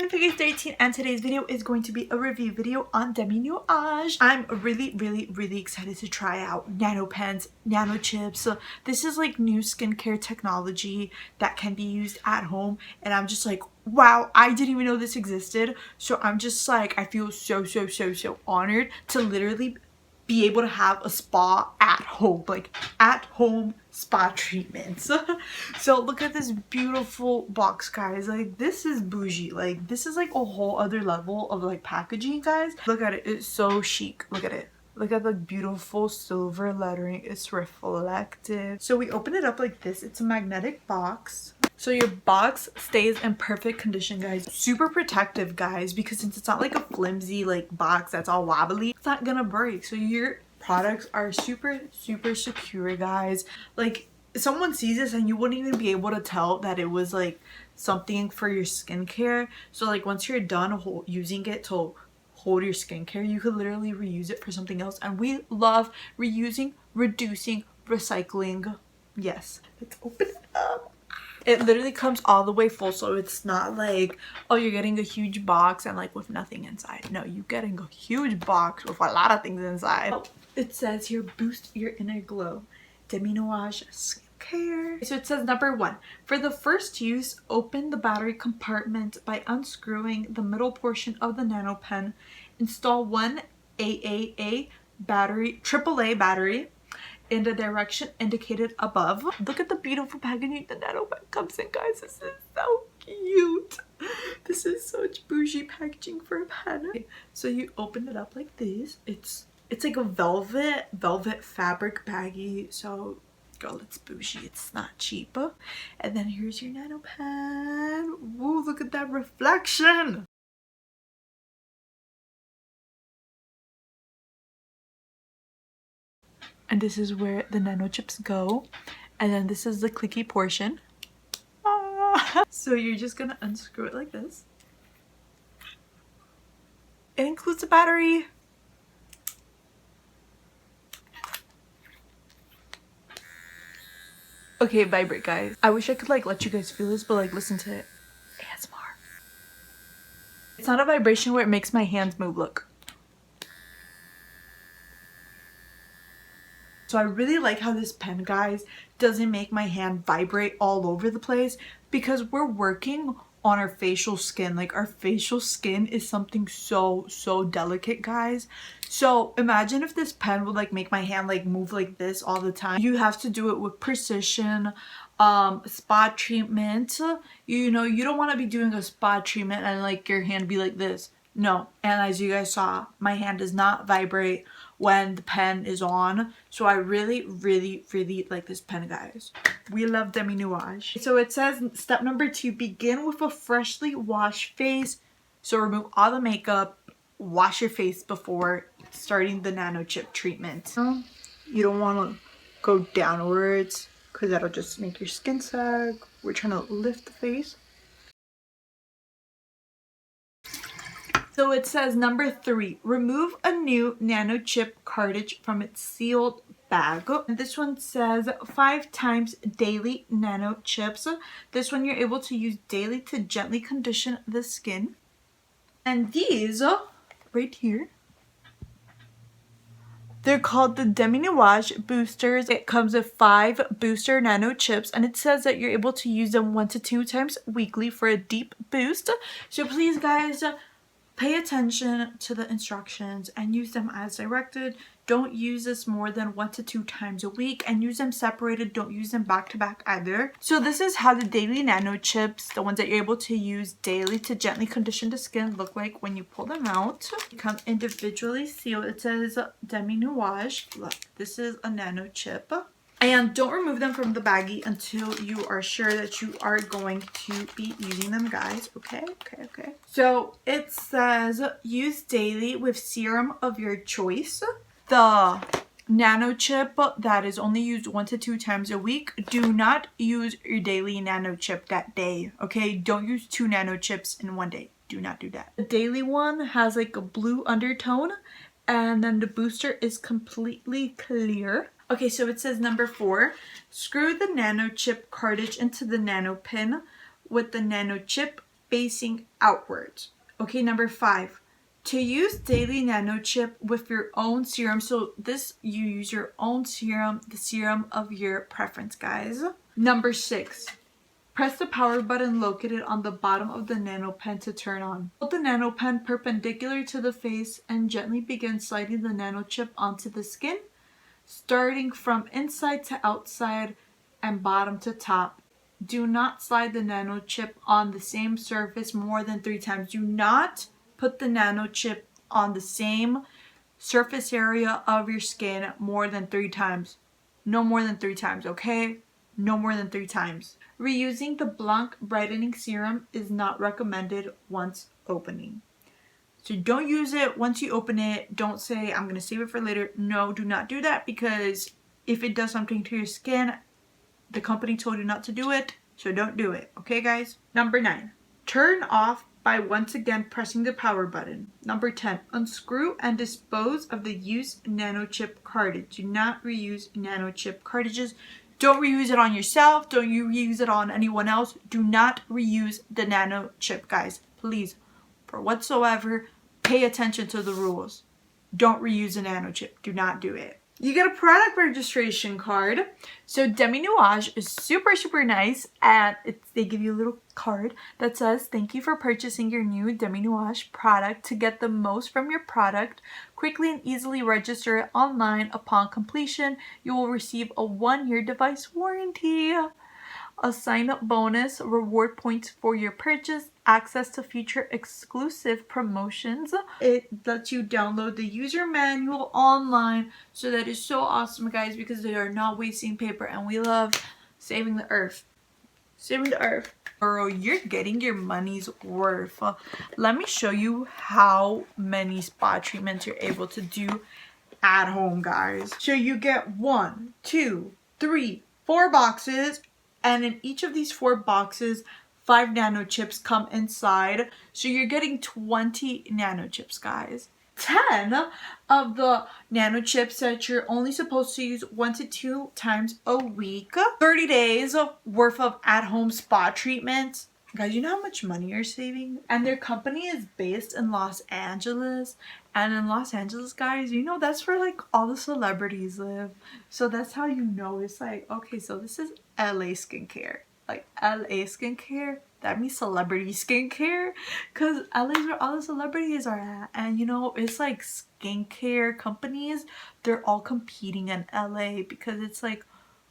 I'm Figure 13 and today's video is going to be a review video on Deminuage. I'm really excited to try out Nanopens, nano chips. So this is like new skincare technology that can be used at home, and I'm just like, wow, I didn't even know this existed. So I'm just like, I feel so honored to literally be able to have a spa at home, like at home spa treatments. So look at this beautiful box, guys. Like, this is bougie. Like, this is like a whole other level of like packaging, guys. Look at it. It's so chic. Look at it. Look at the beautiful silver lettering. It's reflective. So we open it up like this. It's a magnetic box. So your box stays in perfect condition, guys. Super protective, guys, because since it's not like a flimsy like box that's all wobbly, it's not gonna break. So your products are super secure, guys. Like, someone sees this and you wouldn't even be able to tell that it was like something for your skincare. So like, once you're done using it to hold your skincare, you could literally reuse it for something else. And we love reusing, reducing, recycling. Yes, let's open it up. It literally comes all the way full, so it's not like, oh, you're getting a huge box and like with nothing inside. No, you're getting a huge box with a lot of things inside. Oh, it says here, boost your inner glow. Deminuage skincare. So it says number 1, for the first use, open the battery compartment by unscrewing the middle portion of the Nanopen. Install one AAA battery, AAA battery in the direction indicated above. Look at the beautiful packaging the Nanopen comes in, guys. This is so cute. This is such bougie packaging for a pen. Okay, so you open it up like this. It's like a velvet fabric baggie. So girl, it's bougie. It's not cheap. And then here's your Nanopen. Woo, look at that reflection. And this is where the nano chips go, and then this is the clicky portion. So you're just gonna unscrew it like this. It includes a battery. Okay, vibrate, guys. I wish I could like let you guys feel this, but like, listen to it. ASMR. It's not a vibration where it makes my hands move. Look. So I really like how this pen, guys, doesn't make my hand vibrate all over the place, because we're working on our facial skin. Like, our facial skin is something so delicate, guys. So imagine if this pen would like make my hand like move like this all the time. You have to do it with precision. Spot treatment, you know, you don't want to be doing a spot treatment and like your hand be like this. No. And as you guys saw, my hand does not vibrate when the pen is on. So I really like this pen, guys. We love Deminuage. So it says step number 2, begin with a freshly washed face. So remove all the makeup, wash your face before starting the nano chip treatment. You don't want to go downwards because that'll just make your skin sag. We're trying to lift the face. So it says number 3, remove a new nano chip cartridge from its sealed bag. And this one says 5 times daily nano chips. This one you're able to use daily to gently condition the skin. And these right here, they're called the Deminuage boosters. It comes with 5 booster nano chips, and it says that you're able to use them 1 to 2 times weekly for a deep boost. So please, guys, pay attention to the instructions and use them as directed. Don't use this more than 1 to 2 times a week, and use them separated. Don't use them back to back either. So this is how the daily nano chips, the ones that you're able to use daily to gently condition the skin, look like when you pull them out. They come individually sealed. It says Deminuage. Look, this is a nano chip. And don't remove them from the baggie until you are sure that you are going to be using them, guys. Okay. So it says use daily with serum of your choice. The nano chip that is only used 1 to 2 times a week, do not use your daily nano chip that day. Okay, don't use 2 nano chips in 1 day. Do not do that. The daily one has like a blue undertone, and then the booster is completely clear. Okay, so it says number 4, screw the nano chip cartridge into the Nanopen with the nano chip facing outwards. Okay, number 5. To use daily nano chip with your own serum. So this, you use your own serum, the serum of your preference, guys. Number 6. Press the power button located on the bottom of the Nanopen to turn on. Hold the Nanopen perpendicular to the face and gently begin sliding the nano chip onto the skin, starting from inside to outside and bottom to top. Do not slide the nano chip on the same surface more than 3 times. Do not put the nano chip on the same surface area of your skin more than 3 times. No more than 3 times, okay? No more than 3 times. Reusing the Blanc brightening serum is not recommended once opening. So don't use it once you open it. Don't say, I'm going to save it for later. No, do not do that, because if it does something to your skin, the company told you not to do it. So don't do it. Okay, guys? Number 9. Turn off by once again pressing the power button. Number 10. Unscrew and dispose of the used nano chip cartridge. Do not reuse nano chip cartridges. Don't reuse it on yourself. Don't you reuse it on anyone else. Do not reuse the nano chip, guys. Please, for whatsoever, pay attention to the rules. Don't reuse a nano chip. Do not do it. You get a product registration card. So Deminuage is super, super nice, and they give you a little card that says, thank you for purchasing your new Deminuage product. To get the most from your product, quickly and easily register it online. Upon completion, you will receive a 1-year device warranty, a sign-up bonus, reward points for your purchase, access to future exclusive promotions. It lets you download the user manual online. So that is so awesome, guys, because they are not wasting paper, and we love saving the earth. Saving the earth. Girl, you're getting your money's worth. Let me show you how many spa treatments you're able to do at home, guys. So you get 1, 2, 3, 4 boxes. And in each of these 4 boxes, 5 nano chips come inside. So you're getting 20 nano chips, guys. 10 of the nano chips that you're only supposed to use 1 to 2 times a week. 30 days worth of at-home spa treatments. Guys, you know how much money you're saving? And their company is based in Los Angeles. And in Los Angeles, guys, you know that's where like all the celebrities live. So that's how you know it's like, okay, so this is LA skincare. Like LA skincare, that means celebrity skincare. Because LA is where all the celebrities are at. And you know, it's like skincare companies, they're all competing in LA. Because it's like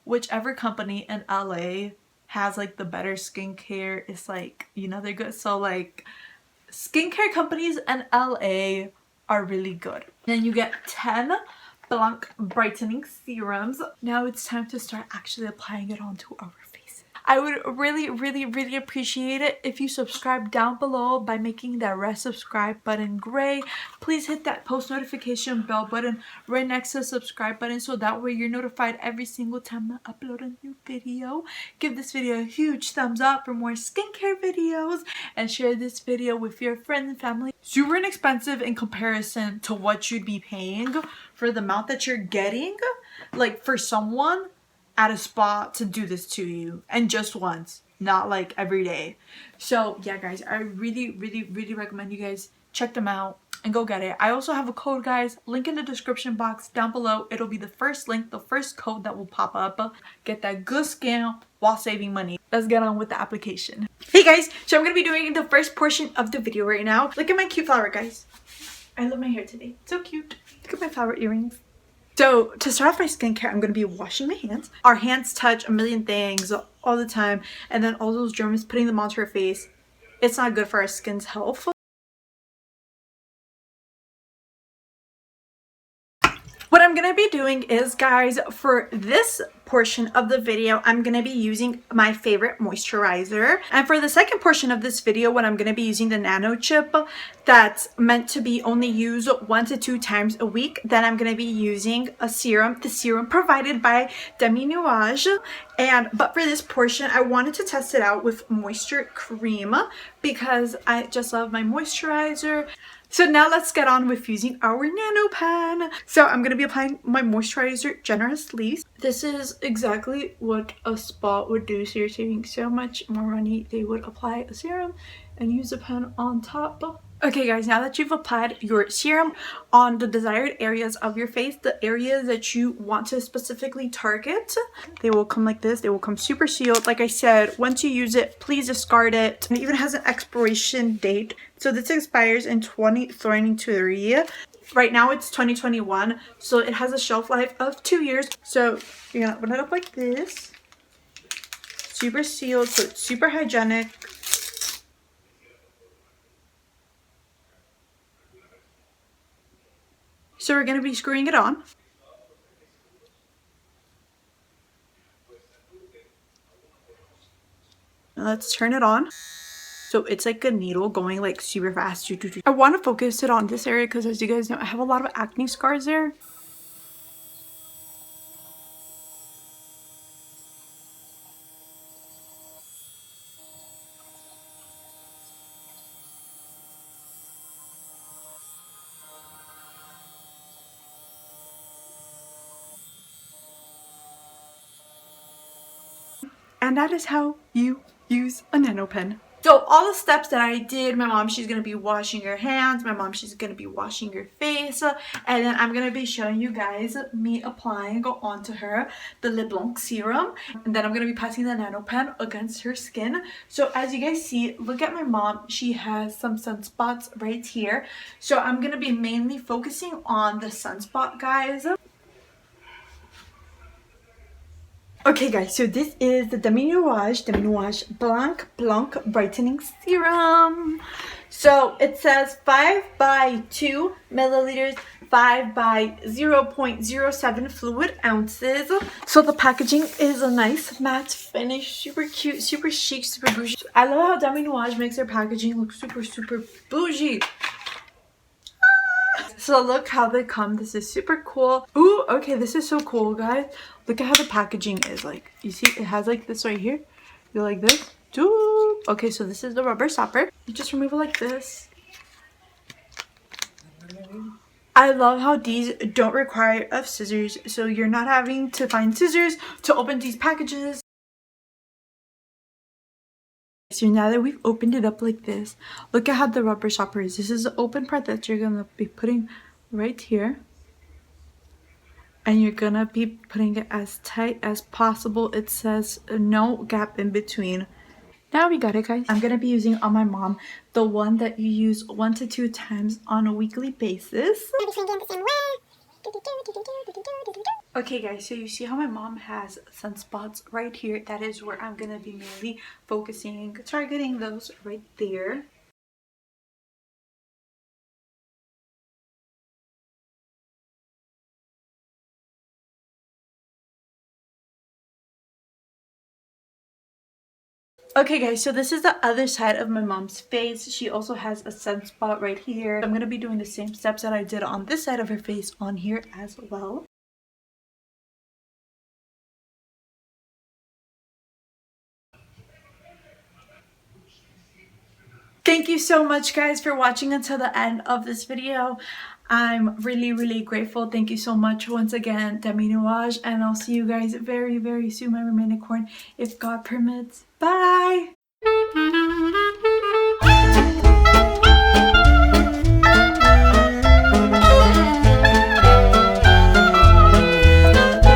whichever company in LA has like the better skincare, it's like, you know, they're good. So like skincare companies in LA are really good. Then you get 10 Blanc brightening serums. Now it's time to start actually applying it onto our faces. I would really appreciate it if you subscribe down below by making that red subscribe button gray. Please hit that post notification bell button right next to the subscribe button, so that way you're notified every single time I upload a new video. Give this video a huge thumbs up for more skincare videos, and share this video with your friends and family. Super inexpensive in comparison to what you'd be paying for the amount that you're getting, like for someone at a spa to do this to you, and just once, not like every day. So yeah, guys, I really recommend you guys check them out and go get it. I also have a code, guys, link in the description box down below. It'll be the first link, the first code that will pop up. Get that good skin while saving money. Let's get on with the application. Hey guys, so I'm gonna be doing the first portion of the video right now. Look at my cute flower, guys. I love my hair today. It's so cute. Look at my flower earrings. So to start off my skincare, I'm going to be washing my hands. Our hands touch a million things all the time, and then all those germs, putting them onto our face, it's not good for our skin's health. What I'm going to be doing is, guys, for this portion of the video, I'm going to be using my favorite moisturizer. And for the second portion of this video, when I'm going to be using the nano chip that's meant to be only used 1 to 2 times a week, then I'm going to be using a serum, the serum provided by Deminuage. But for this portion, I wanted to test it out with moisture cream because I just love my moisturizer. So now let's get on with using our Nanopen. So I'm going to be applying my moisturizer generously. This is exactly what a spa would do. So you're saving so much more money. They would apply a serum and use a pen on top. Okay guys, now that you've applied your serum on the desired areas of your face, the areas that you want to specifically target, they will come like this. They will come super sealed. Like I said, once you use it, please discard it. And it even has an expiration date. So this expires in 2023. Right now it's 2021, so it has a shelf life of 2 years. So you're gonna open it up like this. Super sealed, so it's super hygienic. So we're going to be screwing it on. Let's turn it on. So it's like a needle going like super fast. I want to focus it on this area because, as you guys know, I have a lot of acne scars there. And that is how you use a Nanopen. So all the steps that I did, my mom, she's going to be washing your hands. My mom, she's going to be washing your face. And then I'm going to be showing you guys me applying onto her the Le Blanc serum. And then I'm going to be passing the Nanopen against her skin. So as you guys see, look at my mom. She has some sunspots right here. So I'm going to be mainly focusing on the sunspot, guys. Okay guys, so this is the Deminuage Blanc Brightening Serum. So it says 5 by 2 milliliters, 5 by 0.07 fluid ounces. So the packaging is a nice matte finish, super cute, super chic, super bougie. I love how Deminuage makes their packaging look super bougie. So look how they come. This is super cool. Ooh, okay, this is so cool, guys. Look at how the packaging is. Like, you see, it has like this right here. You like this? Ooh. Okay, so this is the rubber stopper. You just remove it like this. I love how these don't require scissors, so you're not having to find scissors to open these packages. So now that we've opened it up like this, look at how the rubber stopper is. This is the open part that you're gonna be putting right here, and you're gonna be putting it as tight as possible. It says no gap in between. Now we got it, guys. I'm gonna be using on my mom the one that you use 1 to 2 times on a weekly basis. Okay guys, so you see how my mom has sunspots right here. That is where I'm gonna be mainly focusing, targeting those right there. Okay guys, so this is the other side of my mom's face. She also has a sunspot right here. I'm gonna be doing the same steps that I did on this side of her face on here as well. Thank you so much, guys, for watching until the end of this video. I'm really grateful. Thank you so much once again, Deminuage, and I'll see you guys very soon, my Mermaid Unicorn, if God permits. Bye!